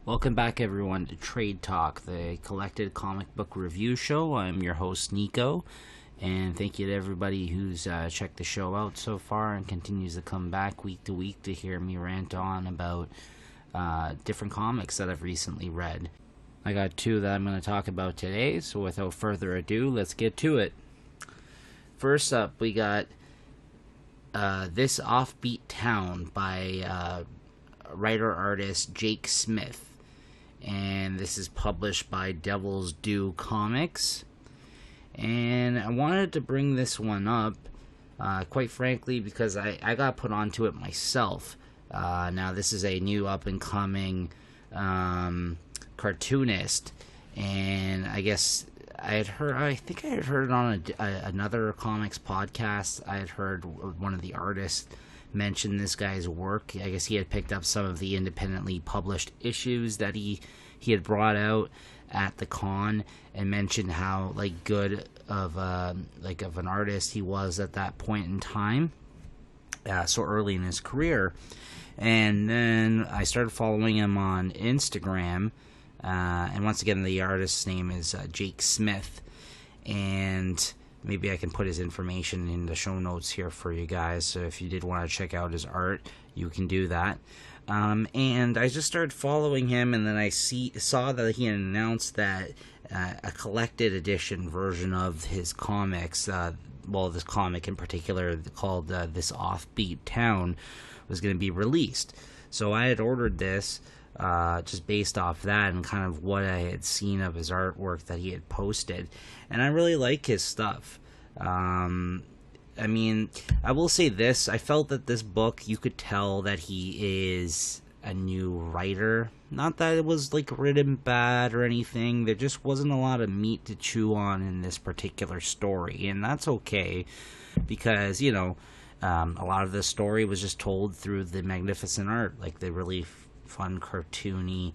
Welcome back, everyone, to Trade Talk, the collected comic book review show. I'm your host, Nico, and thank you to everybody who's checked the show out so far and continues to come back week to week to hear me rant on about different comics that I've recently read. I got two that I'm going to talk about today, so without further ado, let's get to it. First up, we got This Offbeat Town by writer-artist Jake Smith. And this is published by Devil's Due Comics. And I wanted to bring this one up, quite frankly, because I got put onto it myself. Now, this is a new up-and-coming cartoonist, and I guess I think I had heard it on another comics podcast. I had heard one of the artists mention this guy's work. I guess he had picked up some of the independently published issues that he had brought out at the con, and mentioned how good of an artist he was at that point in time, so early in his career. And then I started following him on Instagram, and once again the artist's name is Jake Smith, and maybe I can put his information in the show notes here for you guys, so if you did want to check out his art, you can do that. And I just started following him, and then I saw that he had announced that a collected edition version of his comics, this comic in particular called This Offbeat Town, was going to be released. So I had ordered this just based off that and kind of what I had seen of his artwork that he had posted, and I really like his stuff. I mean, I will say this, I felt that this book, you could tell that he is a new writer. Not that it was written bad or anything, there just wasn't a lot of meat to chew on in this particular story, and that's okay, because a lot of the story was just told through the magnificent art, the really fun, cartoony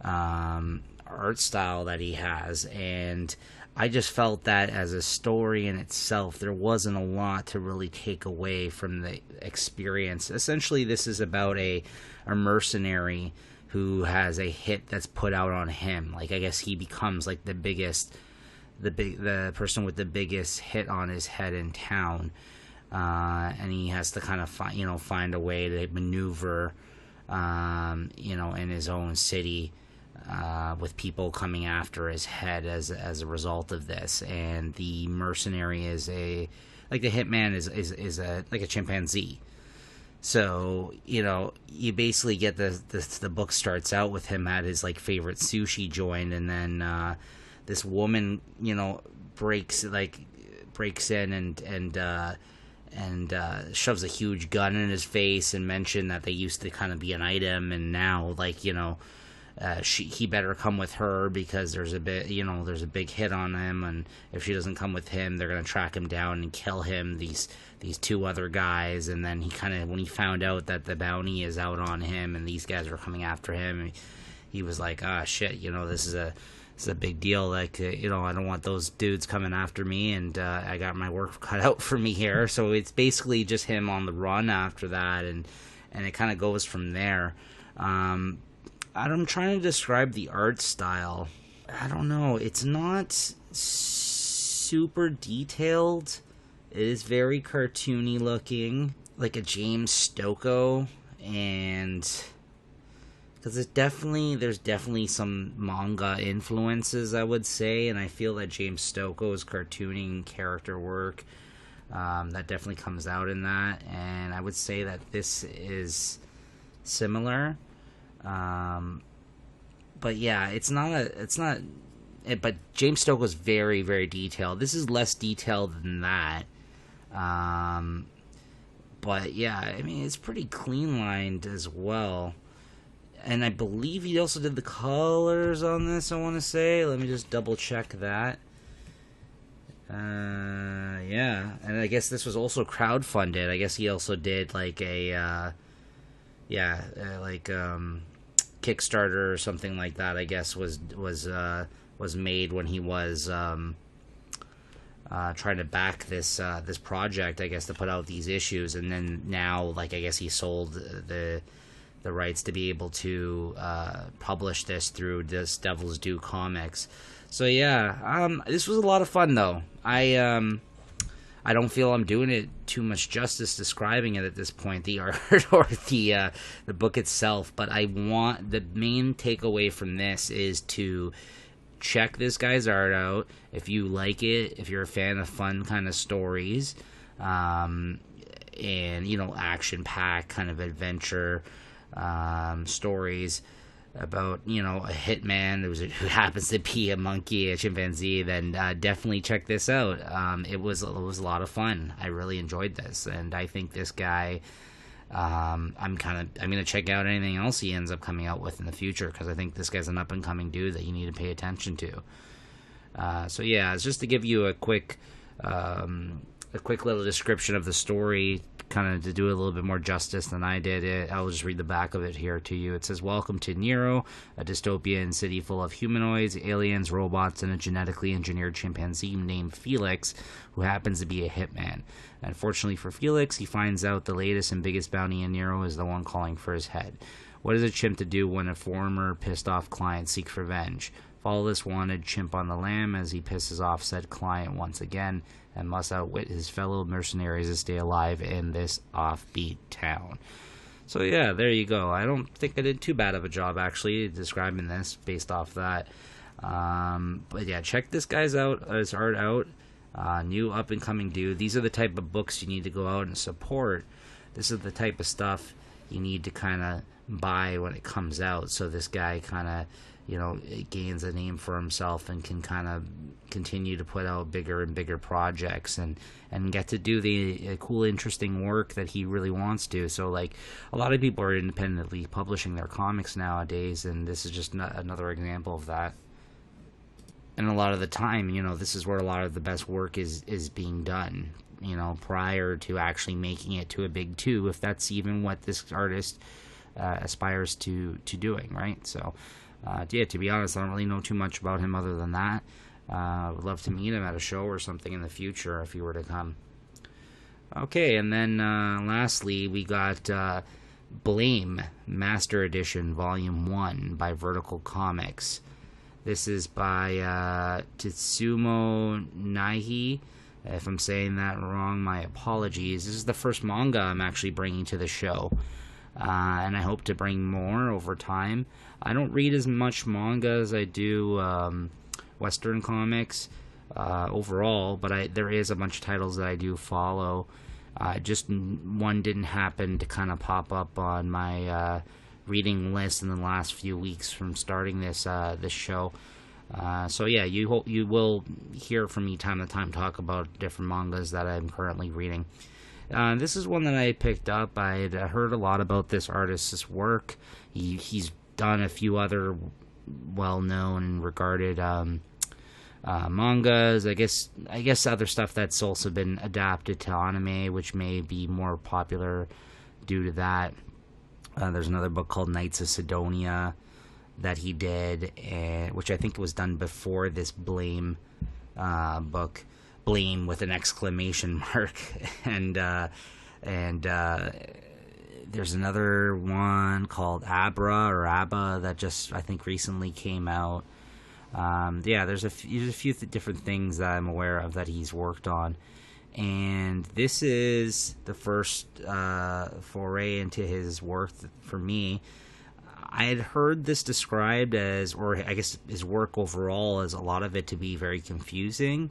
art style that he has. And I just felt that as a story in itself, there wasn't a lot to really take away from the experience. Essentially, this is about a mercenary who has a hit that's put out on him. I guess he becomes the person with the biggest hit on his head in town. And he has to kind of find a way to maneuver, in his own city, with people coming after his head as a result of this. And the mercenary is the hitman is a chimpanzee. So you basically get the book starts out with him at his favorite sushi joint, and then this woman breaks in and shoves a huge gun in his face and mentioned that they used to kind of be an item, and now he better come with her because there's a big hit on him, and if she doesn't come with him, they're gonna track him down and kill him, these two other guys. And then when he found out that the bounty is out on him and these guys are coming after him, he was like, shit, this is a big deal. I don't want those dudes coming after me, and I got my work cut out for me here. So it's basically just him on the run after that, and it kind of goes from there. I'm trying to describe the art style. I don't know. It's not super detailed. It is very cartoony looking, like a James Stokoe, and because there's definitely some manga influences, I would say, and I feel that James Stokoe's cartooning character work, that definitely comes out in that, and I would say that this is similar. But yeah, but James Stokoe's very, very detailed. This is less detailed than that. But yeah, I mean, it's pretty clean lined as well. And I believe he also did the colors on this, I want to say. Let me just double check that. Yeah, and I guess this was also crowdfunded. I guess he also did Kickstarter or something like that. I guess was made when he was trying to back this project. I guess to put out these issues, and then now I guess he sold the rights to be able to publish this through this Devil's Due Comics. So yeah, this was a lot of fun though. I don't feel I'm doing it too much justice describing it at this point, the art or the book itself. But I want the main takeaway from this is to check this guy's art out if you like it, if you're a fan of fun kind of stories, and action packed kind of adventure stories about a hitman who happens to be a monkey, a chimpanzee. Then definitely check this out. It was a lot of fun. I really enjoyed this, and I think this guy, I'm gonna check out anything else he ends up coming out with in the future, because I think this guy's an up and coming dude that you need to pay attention to. So yeah, it's just to give you a quick little description of the story, kind of to do a little bit more justice than I did. I'll just read the back of it here to you. It says, "Welcome to Nero, a dystopian city full of humanoids, aliens, robots, and a genetically engineered chimpanzee named Felix, who happens to be a hitman. Unfortunately for Felix, he finds out the latest and biggest bounty in Nero is the one calling for his head. What is a chimp to do when a former pissed-off client seeks revenge? Follow this wanted chimp on the lam as he pisses off said client once again, and must outwit his fellow mercenaries to stay alive in this offbeat town." So yeah, there you go. I don't think I did too bad of a job, actually, describing this based off that. But yeah, check this guy's his art out. New up-and-coming dude. These are the type of books you need to go out and support. This is the type of stuff you need to kind of buy when it comes out, so this guy kind of gains a name for himself and can kind of continue to put out bigger and bigger projects and get to do the cool, interesting work that he really wants to. So, like, a lot of people are independently publishing their comics nowadays, and this is just another example of that. And a lot of the time, this is where a lot of the best work is being done, prior to actually making it to a big two, if that's even what this artist aspires to doing, right? So, yeah, to be honest, I don't really know too much about him other than that. I would love to meet him at a show or something in the future if he were to come. Okay, and then lastly, we got Blame Master Edition Volume 1 by Vertical Comics. This is by Tetsumo Naihi. If I'm saying that wrong, my apologies. This is the first manga I'm actually bringing to the show. And I hope to bring more over time. I don't read as much manga as I do Western comics overall, but there is a bunch of titles that I do follow. Just one didn't happen to kind of pop up on my reading list in the last few weeks from starting this show. So yeah, you will hear from me time to time talk about different mangas that I'm currently reading. This is one that I picked up. I'd heard a lot about this artist's work. He's done a few other well-known and regarded mangas. I guess other stuff that's also been adapted to anime, which may be more popular due to that. There's another book called Knights of Sidonia that he did, which I think was done before this Blame book. Blame with an exclamation mark. and there's another one called Abba that just, I think, recently came out. Yeah, there's a few different things that I'm aware of that he's worked on. And this is the first foray into his work for me. I had heard this described as, or I guess his work overall, as a lot of it to be very confusing.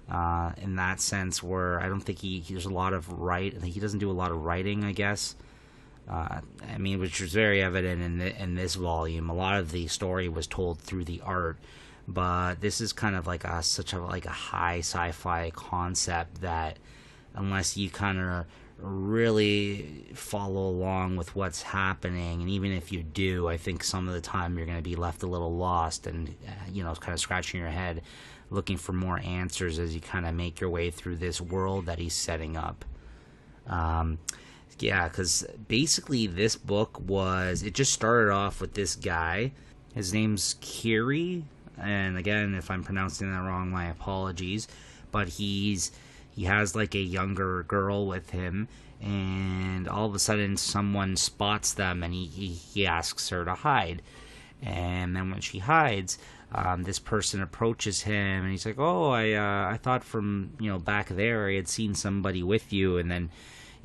In that sense, where I don't think there's a lot of he doesn't do a lot of writing, I guess. I mean, which was very evident in this volume. A lot of the story was told through the art, but this is kind of like such a high sci-fi concept that unless you kind of really follow along with what's happening, and even if you do, I think some of the time you're going to be left a little lost and kind of scratching your head looking for more answers as you kind of make your way through this world that he's setting up. Yeah, because basically this book it just started off with this guy. His name's Kiri, and again, if I'm pronouncing that wrong, my apologies, but he has like a younger girl with him, and all of a sudden someone spots them, and he asks her to hide. And then when she hides, this person approaches him, and he's like, "Oh, I thought from back there I had seen somebody with you." And then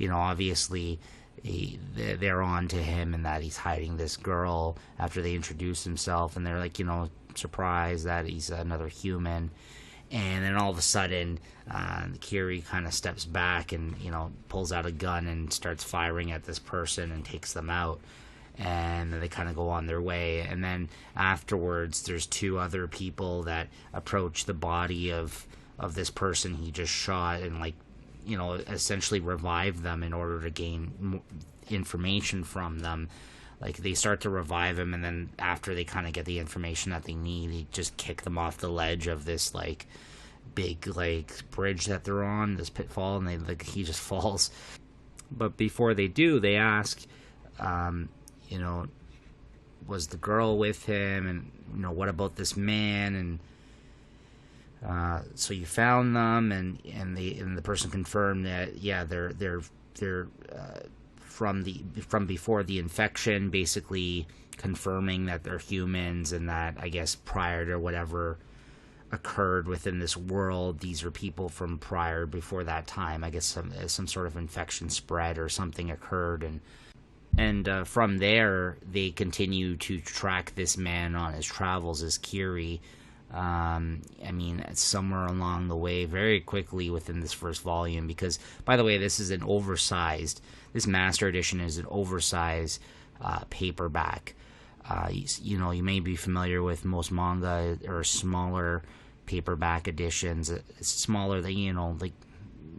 obviously they're on to him, and that he's hiding this girl after they introduce himself, and they're like surprised that he's another human. And then all of a sudden, Kiri kind of steps back and pulls out a gun and starts firing at this person and takes them out. And then they kind of go on their way. And then afterwards, there's two other people that approach the body of this person he just shot, and essentially revive them in order to gain information from them. Like, they start to revive him, and then after they kind of get the information that they need, they just kick them off the ledge of this big bridge that they're on, this pitfall, and he just falls. But before they do, they ask, was the girl with him, and what about this man? And so you found them, and the person confirmed that they're from before the infection, basically confirming that they're humans, and that I guess prior to whatever occurred within this world, these are people from before that time. I guess some sort of infection spread or something occurred, and from there they continue to track this man on his travels as Kiri. Somewhere along the way, very quickly within this first volume, because, by the way, this Master Edition is an oversized paperback. You may be familiar with most manga or smaller paperback editions. It's smaller than,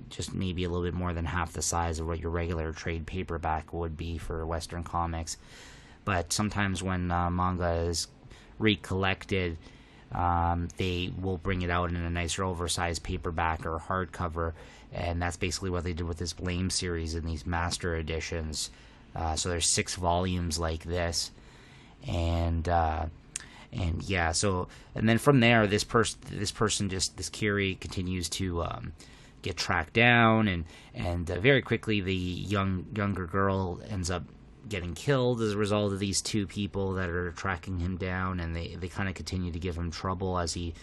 just maybe a little bit more than half the size of what your regular trade paperback would be for Western comics. But sometimes when manga is recollected, they will bring it out in a nicer oversized paperback or hardcover, and that's basically what they did with this Blame series in these Master Editions. So there's 6 volumes like this, and then from there, this Kiri continues to get tracked down, and very quickly the younger girl ends up getting killed as a result of these two people that are tracking him down, and they kind of continue to give him trouble as he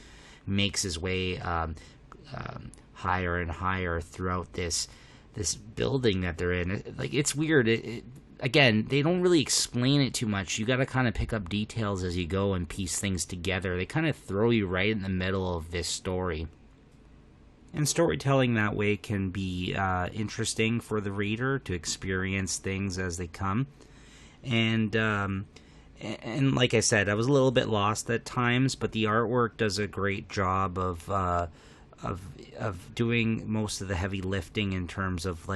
makes his way higher and higher throughout this building that they're in. It's weird. Again, they don't really explain it too much. You got to kind of pick up details as you go and piece things together. They kind of throw you right in the middle of this story. And storytelling that way can be interesting for the reader to experience things as they come. And like I said, I was a little bit lost at times, but the artwork does a great job of doing most of the heavy lifting in terms of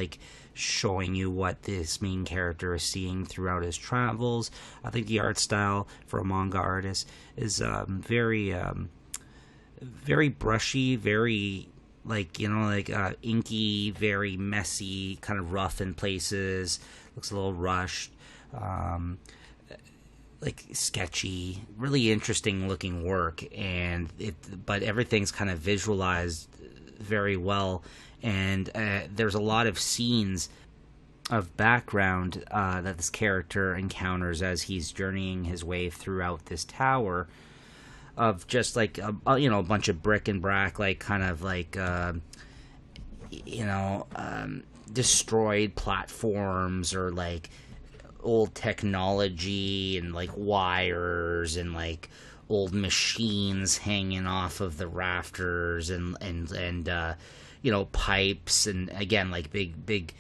showing you what this main character is seeing throughout his travels. I think the art style for a manga artist is very brushy, very inky, very messy, kind of rough in places, looks a little rushed, sketchy, really interesting looking work, but everything's kind of visualized very well, and there's a lot of scenes of background that this character encounters as he's journeying his way throughout this tower, of just a bunch of brick and brack, destroyed platforms, or old technology, and wires, and old machines hanging off of the rafters, and pipes, and again big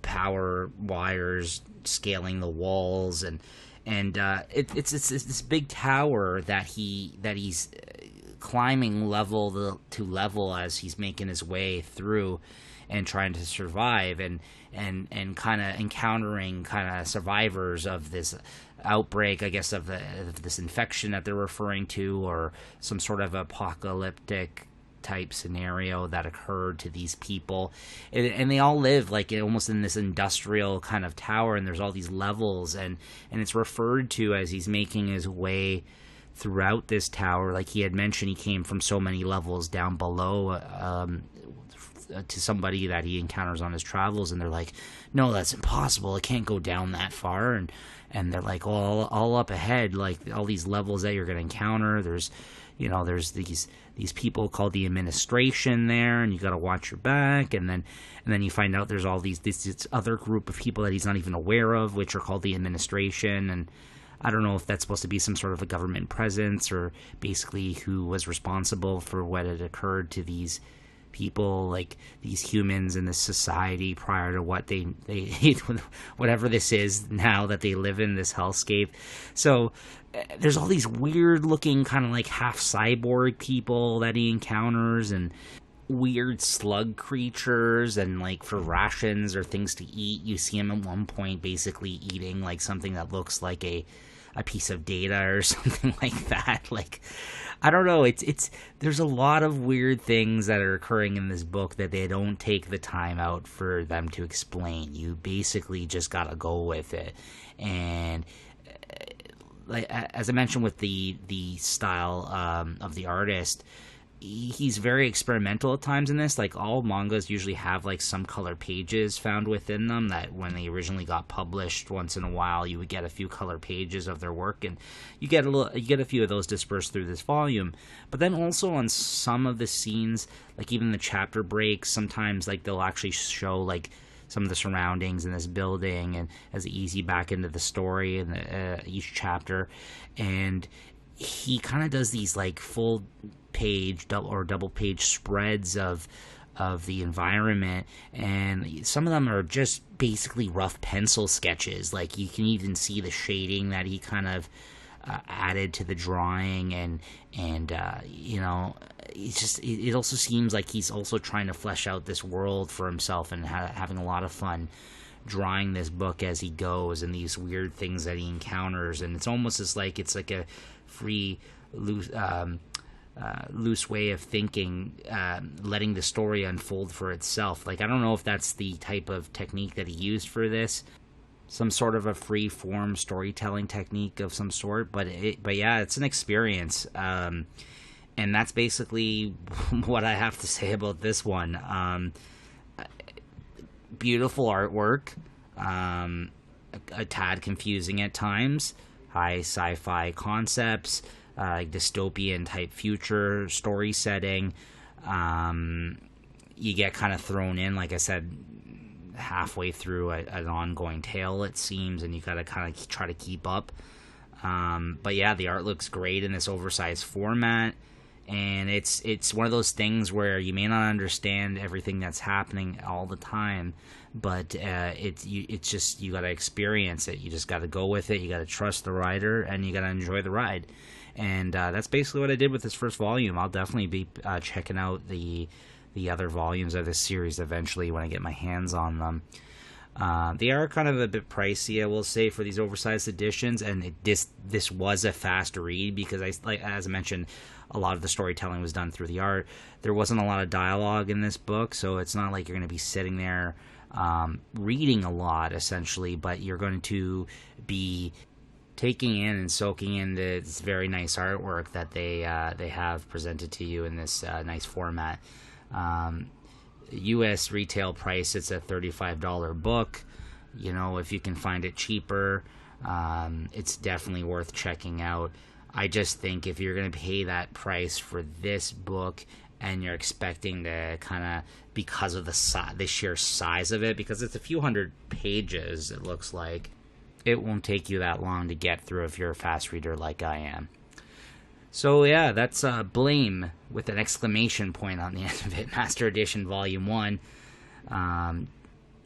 power wires scaling the walls, and it's this big tower that he's climbing level to level as he's making his way through and trying to survive, and kind of encountering kind of survivors of this outbreak, I guess, of this infection that they're referring to, or some sort of apocalyptic type scenario that occurred to these people, and they all live almost in this industrial kind of tower, and there's all these levels, and it's referred to as he's making his way throughout this tower. Like he had mentioned, he came from so many levels down below, to somebody that he encounters on his travels, and they're like, no, that's impossible, it can't go down that far. And they're like, well, all up ahead, like all these levels that you're going to encounter, there's these people called the administration there, and you got to watch your back. And then you find out there's all this other group of people that he's not even aware of, which are called the administration. And I don't know if that's supposed to be some sort of a government presence, or basically who was responsible for what had occurred to these people, like these humans in this society prior to what they whatever this is now that they live in, this hellscape. So there's all these weird looking kind of like half cyborg people that he encounters, and weird slug creatures, and like for rations or things to eat, you see him at one point basically eating like something that looks like a piece of data or something like that. Like, I don't know, it's there's a lot of weird things that are occurring in this book that they don't take the time out for them to explain. You basically just gotta go with it. And like, as I mentioned with the style of the artist, he's very experimental at times in this. Like, all mangas usually have like some color pages found within them, that when they originally got published, once in a while you would get a few color pages of their work, and you get a few of those dispersed through this volume. But then also on some of the scenes, like even the chapter breaks, sometimes like they'll actually show like some of the surroundings in this building, and as it ease you back into the story and each chapter. And he kind of does these like full page double page spreads of the environment, and some of them are just basically rough pencil sketches. Like, you can even see the shading that he kind of added to the drawing, and you know, it's just, it also seems like he's also trying to flesh out this world for himself, and having a lot of fun drawing this book as he goes, and these weird things that he encounters. And it's almost as like it's like a free loose way of thinking, letting the story unfold for itself. Like, I don't know if that's the type of technique that he used for this, some sort of a free form storytelling technique of some sort, but yeah, it's an experience. And that's basically what I have to say about this one. Beautiful artwork, a tad confusing at times, high sci-fi concepts, dystopian type future story setting. You get kind of thrown in, like I said, halfway through an ongoing tale, it seems, and you gotta kind of try to keep up. But yeah, the art looks great in this oversized format, and it's one of those things where you may not understand everything that's happening all the time, but it's just, you gotta experience it. You just gotta go with it. You gotta trust the writer, and you gotta enjoy the ride. And that's basically what I did with this first volume. I'll definitely be checking out the other volumes of this series eventually when I get my hands on them. They are kind of a bit pricey, I will say, for these oversized editions, and this was a fast read because, as I mentioned, a lot of the storytelling was done through the art. There wasn't a lot of dialogue in this book, so it's not like you're going to be sitting there reading a lot, essentially, but you're going to be taking in and soaking in this very nice artwork that they have presented to you in this nice format. U.S. retail price, it's a $35 book. You know, if you can find it cheaper, it's definitely worth checking out. I just think if you're going to pay that price for this book, and you're expecting to kind of, because of the sheer size of it, because it's a few hundred pages, it looks like, it won't take you that long to get through if you're a fast reader like I am. So yeah, that's Blame with an exclamation point on the end of it, Master Edition Volume 1.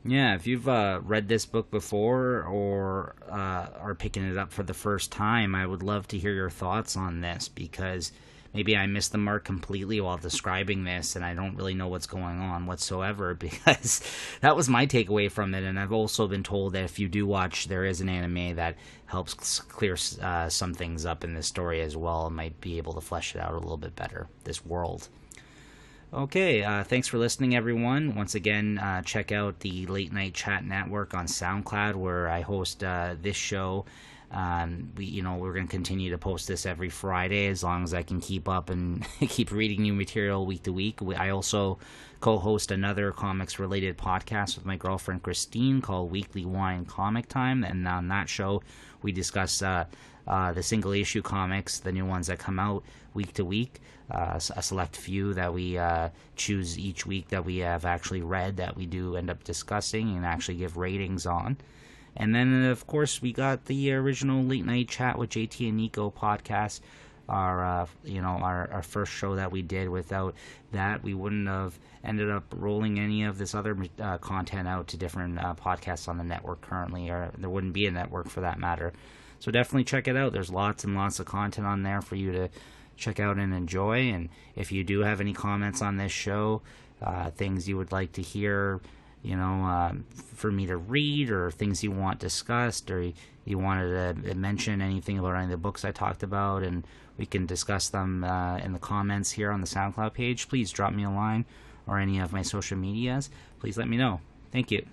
Yeah, if you've read this book before, or are picking it up for the first time, I would love to hear your thoughts on this, because maybe I missed the mark completely while describing this, and I don't really know what's going on whatsoever, because that was my takeaway from it. And I've also been told that if you do watch, there is an anime that helps clear some things up in this story as well, and might be able to flesh it out a little bit better, this world. Okay, thanks for listening, everyone. Once again, check out the Late Night Chat Network on SoundCloud, where I host this show We're going to continue to post this every Friday as long as I can keep up and keep reading new material week to week. I also co-host another comics-related podcast with my girlfriend Christine called Weekly Wine Comic Time, and on that show we discuss the single-issue comics, the new ones that come out week to week, a select few that we choose each week that we have actually read that we do end up discussing and actually give ratings on. And then, of course, we got the original Late Night Chat with JT and Nico podcast, our first show that we did. Without that, we wouldn't have ended up rolling any of this other content out to different podcasts on the network currently, or there wouldn't be a network for that matter. So definitely check it out. There's lots and lots of content on there for you to check out and enjoy. And if you do have any comments on this show, things you would like to hear, for me to read, or things you want discussed, or you wanted to mention anything about any of the books I talked about, and we can discuss them in the comments here on the SoundCloud page, please drop me a line, or any of my social medias. Please let me know. Thank you.